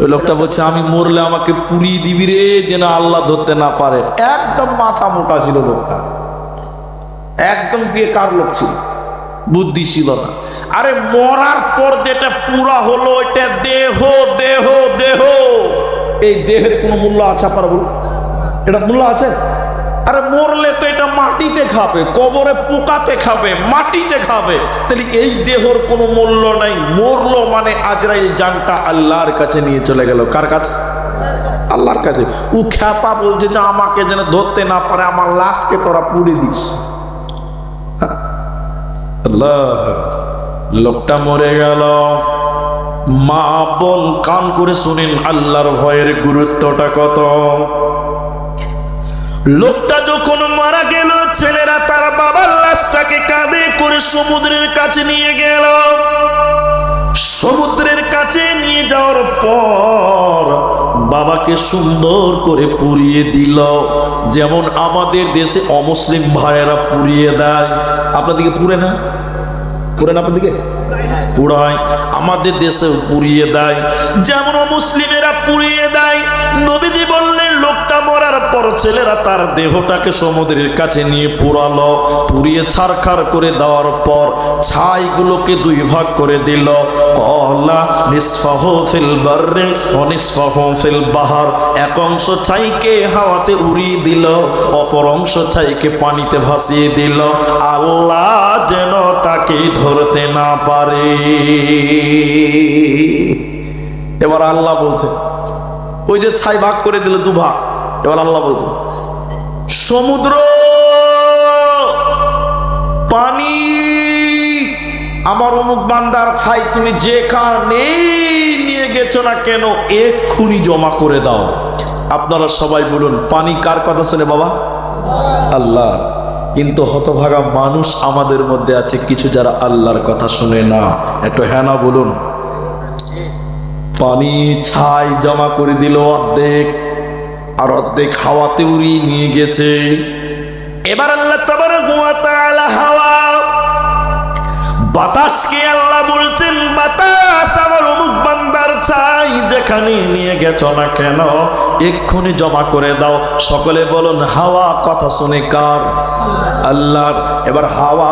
ওই লোকটা বলছে আমি মরলে আমাকে পুড়িয়ে দিবি রে, যেন আল্লাহ ধরতে না পারে। একদম মাথা মোটা ছিল লোকটা, একদম বেকার লোক ছিল, বুদ্ধি ছিল না। আরে মরার পর যেটা পুরা হলো এটা দেহ, দেহ, দেহ। এই দেহের কোনো মূল্য আছে আপনারা বলুন? এটা মূল্য আছে? আরে মরলে তো এটা মাটিতে খাবে, কবরে পোকাতে খাবে, মাটিতে খাবে, তাহলে এই দেহর কোনো মূল্য নাই। মরলো মানে আজরাইল জানটা আল্লাহর কাছে নিয়ে চলে গেল। কার কাছে? আল্লাহর কাছে। ও খ্যাপা বলছে যে আমাকে যেন ধরতে না পারে, আমার লাশকে তোরা পুড়ে দিস। আল্লাহ, লোকটা মরে গেল। মা বোন কান করে শুনেন আল্লাহর ভয়ের গুরুত্বটা কত। লোকটা যখন মারা গেল, ছেলেরা তার বাবার লাশটাকে কাঁধে করে সমুদ্রের কাছে নিয়ে গেল। সমুদ্রের কাছে নিয়ে যাওয়ার পর বাবাকে সুন্দর করে পুড়িয়ে দিল, যেমন আমাদের দেশে অমুসলিম ভাইয়েরা পুড়িয়ে দেয়। আপনাদেরকে পুড়ে না? পুড়ে না আপনাদেরকে? পুড়ায়। আমাদের দেশে পুড়িয়ে দেয়, যেমন মুসলিমেরা পুড়িয়ে দেয়। নবীজি বললেন লোকটা মরার পর ছেলেরা তার দেহটাকে সমুদ্রের কাছে নিয়ে পুরালো। পুড়িয়ে ছারখার করে দেওয়ার পর ছাইগুলোকে দুই ভাগ করে দিল। কলা নিসফাহু ফিল বাররি ওয়া নিসফাহু ফিল বাহর। এক অংশ ছাইকে হাওয়াতে উড়িয়ে দিল, অপর অংশ ছাইকে পানিতে ভাসিয়ে দিল, আল্লাহ যেন তাকে ধরতে না পারে। এবার আল্লাহ বলছে, ওই যে ছাই ভাগ করে দিল দুভাগ, এবার আল্লাহ বলছে সমুদ্র পানি, আমার অমুক বান্দার ছাই তুমি যে কারণে নিয়ে গেছো না কেন এক্ষুনি জমা করে দাও। আপনারা সবাই বলুন পানি কার কথা শুনে বাবা? আল্লাহ। কিন্তু হতভাগা মানুষ আমাদের মধ্যে আছে কিছু যারা আল্লাহর কথা শুনে না। একটু হ্যাঁ না বলুন। পানি ছাই জমা করে দিল অর্ধেক, আর অর্ধেক হাওয়াতে উড়িয়ে নিয়ে গেছে। এবার আল্লাহ তাবারাকা ওয়া তাআলা হাওয়া বাতাসকে আল্লাহ বলছেন, বাতাস আমার অমুক বান্দার ছাই যেখানে নিয়ে গেছো না কেন এক্ষুনি জমা করে দাও। সকলে বলুন হাওয়া কথা শুনে কার? আল্লাহর। এবার হাওয়া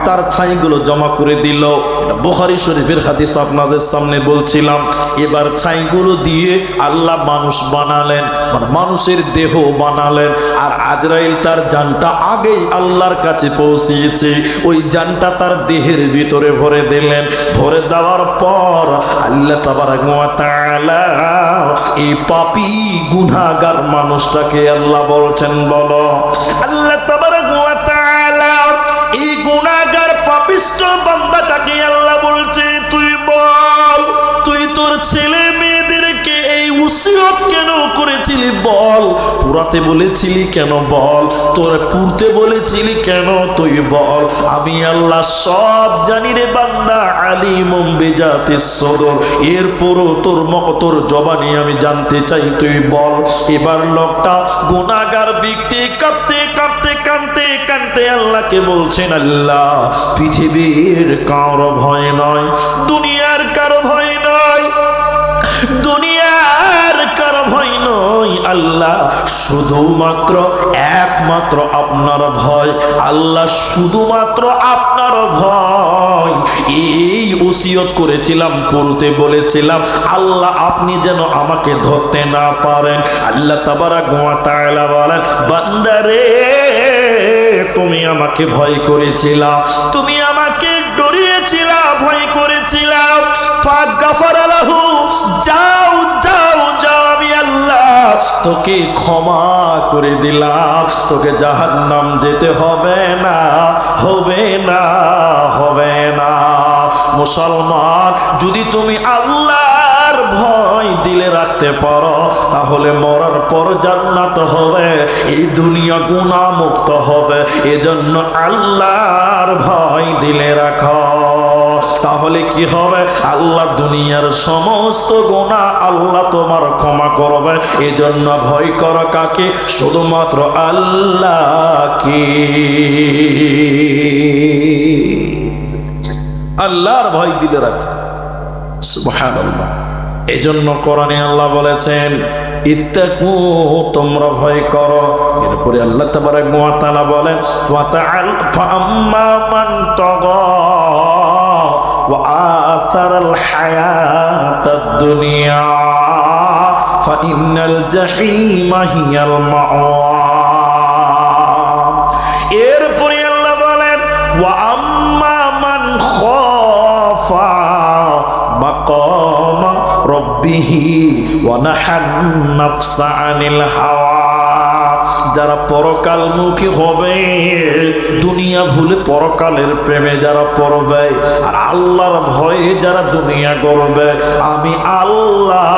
তার ছাইগুলো জমা করে দিল। এটা বুখারী শরীফের হাদিস আপনাদের সামনে বলছিলাম। এবার ছাইগুলো দিয়ে আল্লাহ মানুষ বানালেন, মানে মানুষের দেহ বানালেন। আর আজরাইল তার জানটা আগেই আল্লাহর কাছে পৌঁছিয়েছে, ওই জানটা তার দেহের ভিতরে ভরে দিলেন। ভরে দেওয়ার পর আল্লাহ তাবারাকা ওয়া তাআলা এই পাপী গুনাহগার মানুষটাকে আল্লাহ বলছেন, বলো আল্লাহ তাবারাকা ওয়া তাআলা এই গুনাহগার পাপিষ্ঠ বান্দাটাকে আল্লাহ বলছে, তুই বল তুই তোর ছেলে মেয়েদেরকে এই ওসিয়ত কেন করেছিলি বল, পুরাতে বলেছিলি কেন বল, তোর পুরতে বলেছিলি কেন তুই বল। আমি আল্লাহ সব জানি রে বান্দা, আলিমুম বিজাতিস সুদূর। এরপরও তোর জবানি আমি জানতে চাই, তুই বল। এবার লোকটা গুনাহগার ব্যক্তি কাঁদতে কাঁদতে কাঁদতে কাঁদতে আল্লাহকে বলছেন, আল্লাহ পৃথিবীর কারো ভয় নয়, দুনিয়ার কারো ভয় নয়, দুনিয়ার কারো ভয় নয় আল্লাহ, শুধুমাত্র একমাত্র আপনার ভয় আল্লাহ, শুধুমাত্র আপনার ভয়। এই ওসিয়ত করেছিলাম, পড়তে বলেছিলাম আল্লাহ আপনি যেন আমাকে ধরতে না পারেন। আল্লাহ তাবারাকা ওয়া তাআলা বলেন, বান্দারে তুমি আমাকে ভয় করেছিলা, তুমি আমাকে ডরিয়েছিলা, ভয় করেছিলা, ফাগফারা লাহু, যাও যাও যাও, আমি আল্লাহ তোকে ক্ষমা করে দিলাম, তোকে জাহান্নাম যেতে হবে না, হবে না, হবে না। মুসলমান, যদি তুমি আল্লাহর ভয় দিলে রাখতে পারো তাহলে মরার পর জান্নাত হবে, এই দুনিয়া গুনাহ মুক্ত হবে। এজন্য আল্লাহর ভয় দিলে রাখো, তাহলে কি হবে? আল্লাহ দুনিয়ার সমস্ত গুনাহ আল্লাহ তোমার ক্ষমা করবে। এজন্য ভয় করো কাকে? শুধুমাত্র আল্লাহকে। আল্লাহর ভয় দিলে রাখো। সুবহানাল্লাহ। এজন্য কোরআনে আল্লাহ বলেছেন ইত্তাকু, তোমরা ভয় করো। এরপরে আল্লাহ তাবারাক ওয়া তাআলা বলেন ফাআম্মা মান তাগা ওয়া আসারাল হায়াতাদ দুনিয়া ফাইন্নাল জাহিমা হিয়াল মাওয়া। এরপরে আল্লাহ বলেন ওয়া আম্মা মান খাফা মাকামা রাব্বিহি ওয়া নাহান নাফসা আনিল হাওয়া। যারা পরকালমুখী হবে, দুনিয়া ভুলে পরকালের প্রেমে যারা পড়বে, আর আল্লাহর ভয়ে যারা দুনিয়া করবে, আমি আল্লাহ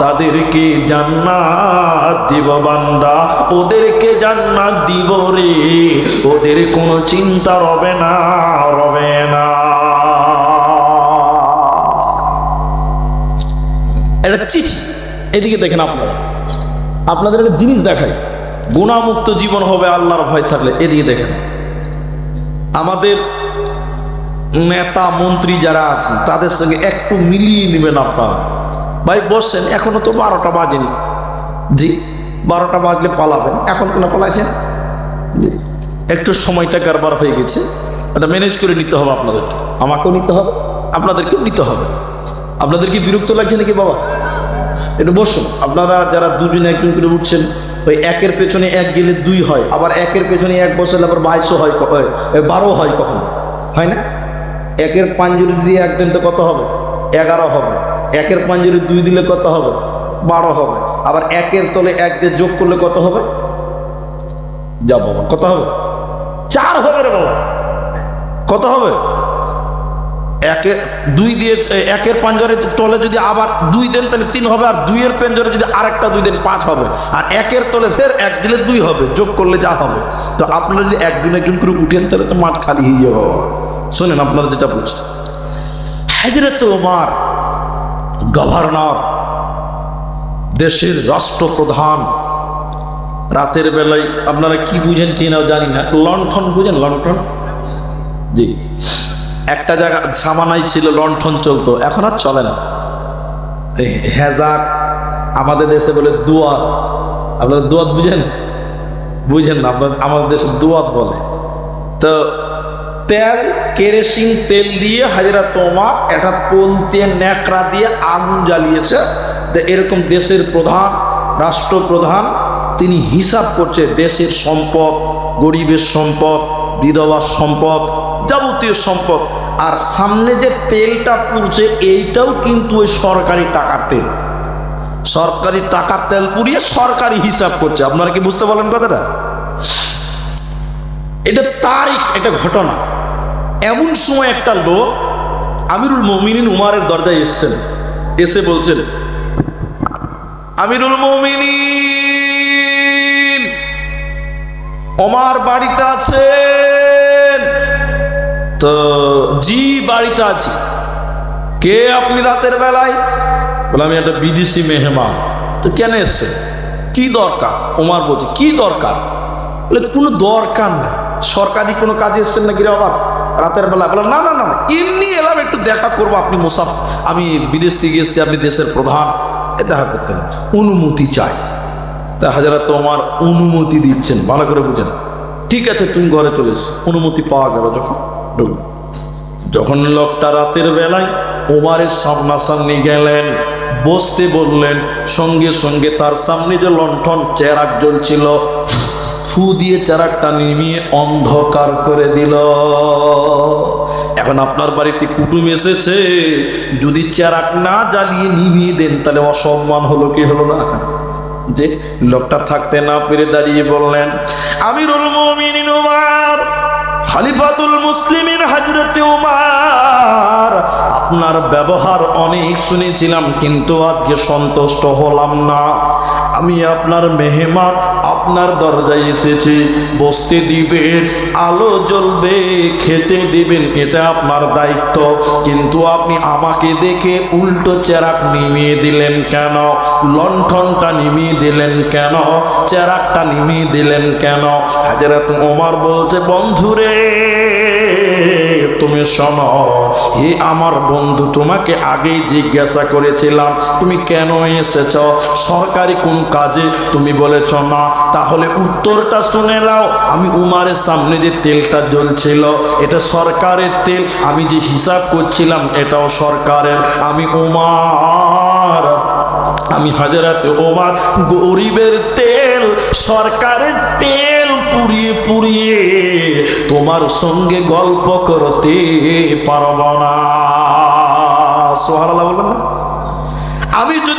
তাদেরকে জান্নাত দিব বান্দা, ওদেরকে জান্নাত দিব রে, ওদের কোনো চিন্তা রবে না, রবে না। এটা চিঠি, এদিকে দেখেন আপনারা, আপনাদের একটা জিনিস দেখায়, গুনাহমুক্ত জীবন হবে আল্লাহর ভয় থাকলে। এদিকে দেখেন, আমাদের নেতা মন্ত্রী যারা আছেন তাদের সঙ্গে একটু মিলিয়ে নেবেন আপনারা। ভাই বসেন, এখনো তো 12টা বাজেনি। জি, 12টা বাজলে পালাবেন, এখন কেন পালাইছেন? জি, একটু সময়টা কারবার হয়ে গেছে, এটা ম্যানেজ করে নিতে হবে আপনাদেরকে, আমাকেও নিতে হবে, আপনাদেরকেও নিতে হবে। আপনাদের কি বিরক্ত লাগছে নাকি বাবা? একটু বসুন। আপনারা যারা দুজনে একজন করে উঠছেন, ওই একের পেছনে এক গেলে 2 হয়, আবার একের পেছনে 1 বসলে আবার 22 হয়, 12 হয়, কখনো হয় না? একের পাঞ্জুরি দিয়ে 1 দিন তো কত হবে? 11 হবে। একের পাঞ্জুরি 2 দিলে কত হবে? 12 হবে। আবার একের তলে 1 দিয়ে যোগ করলে কত হবে? যা বাবা, কত হবে? 4 হবে রে বাবা। কত হবে? 2 দিয়ে একের পাঞ্জরের তলে যদি আবার 2 দেন তাহলে 3 হবে, আর 2 এর পাঞ্জরে যদি আরেকটা 2 দেন 5 হবে, আর একের তলে ফের 1 দিলে 2 হবে, যোগ করলে যা হবে। তো আপনারা যদি একদিন একজন করে উঠেন তাহলে তো মাঠ খালি হয়ে যাবে। শোনেন আপনারা যেটা বলছেন, হযরত ওমর গভর্নর, দেশের রাষ্ট্রপ্রধান, রাতের বেলায় আপনারা কি বুঝেন কি না জানি না, লণ্ঠন বুঝেন? লণ্ঠন, জি, একটা জায়গা জামানায় ছিল লণ্ঠন চলতো, এখন আর চলে না। হেজাক আমাদের দেশে বলে দুয়াত, আপনারা দুয়াত বুঝেন? বুঝেন না? আপনার আমাদের দেশে দুয়াত বলে। তো তেল, কেরোসিন তেল দিয়ে হযরত ওমর একটা পোলতে ন্যাকড়া দিয়ে আগুন জ্বালিয়েছে। তো এরকম দেশের প্রধান, রাষ্ট্রপ্রধান, তিনি হিসাব করছে দেশের সম্পদ, গরিবের সম্পদ, বিধবার সম্পদ, যাবতীয় সম্পদ। আর সামনে যে তেলটা পুড়ছে এইটাও কিন্তু ওই সরকারি টাকার তেল, সরকারি টাকার তেল পুড়িয়ে সরকারি হিসাব করছে। আপনারা কি বুঝতে পারলেন কথাটা? এটা তারিখ, এটা ঘটনা। এমন সময় একটা লোক আমিরুল মুমিনিন উমারের দরজায় এসেছেন, এসে বলছেন, আমিরুল মুমিনিন ওমর বাড়িতে আছেন? তো জি বাড়িতে আছি। কে আপনি রাতের বেলায়? বলে আমি একটা বিদেশি মেহমান। তো কেন এসছেন? কি দরকার? ওমর বলছে কি দরকার? বলে কোনো দরকার না, সরকারি কোনো কাজে এসছেন নাকি রে আবার রাতের বেলা? বলে না না না, এমনি এলাম একটু দেখা করবো, আপনি মুসাফ, আমি বিদেশ থেকে এসেছি, আপনি দেশের প্রধান, এ দেখা করতে না, অনুমতি চাই। তা হযরত ওমর অনুমতি দিচ্ছেন, ভালো করে বুঝেন। ঠিক আছে তুমি ঘরে চলে এসো। অনুমতি পাওয়া গেল যখন লোকটা রাতের বেলায় ওমরের সামনাসামনি গেলেন, বসতে বললেন, সঙ্গে সঙ্গে তার সামনে যে লণ্ঠন চেরাগ জ্বলছিল, ফু দিয়ে চেরাগটা নিভিয়ে অন্ধকার করে দিল। এখন আপনার বাড়িতে কুটুম এসেছে, যদি চেরাগ না জ্বালিয়ে নিভিয়ে দেন তাহলে অসম্মান হলো কি হলো না? যে লোকটা থাকতে না পেরে দাঁড়িয়ে বললেন, আমিরুল মুমিনিন ওমর, খলিফাতুল মুসলিমিন হযরত ওমর, আপনার ব্যবহার অনেক শুনেছিলাম, কিন্তু আজকে সন্তুষ্ট হলাম না। আমি আপনার মেহমান, আপনার দরজায় এসেছি, বসতে দিবেন, আলো জ্বলবে, খেতে দিবেন, এটা আপনার দায়িত্ব। কিন্তু আপনি আমাকে দেখে উল্টো চেরাগ নিভিয়ে দিলেন কেন? লণ্ঠনটা নিভিয়ে দিলেন কেন? চেরাগটা নিভিয়ে দিলেন কেন? হযরত ওমর বলছে, বন্ধুরে তুমি শোনো, হে আমার বন্ধু, তোমাকে আগেই জিজ্ঞাসা করেছিলাম তুমি কেন এসেছ, সরকারি কোন কাজে? তুমি বলেছ না। তাহলে উত্তরটা শুনে নাও। আমি উমারের সামনে যে তেলটা জ্বলছিল এটা সরকারের তেল, আমি যে হিসাব করছিলাম এটাও সরকারের। আমি উমার, আমি হযরত ওমর গরিবের তেল, সরকারের তেল পুড়িয়ে পুড়িয়ে তোমার সঙ্গে গল্প করতে পারব না। সুবহানাল্লাহ বলবেন না? আমি যদি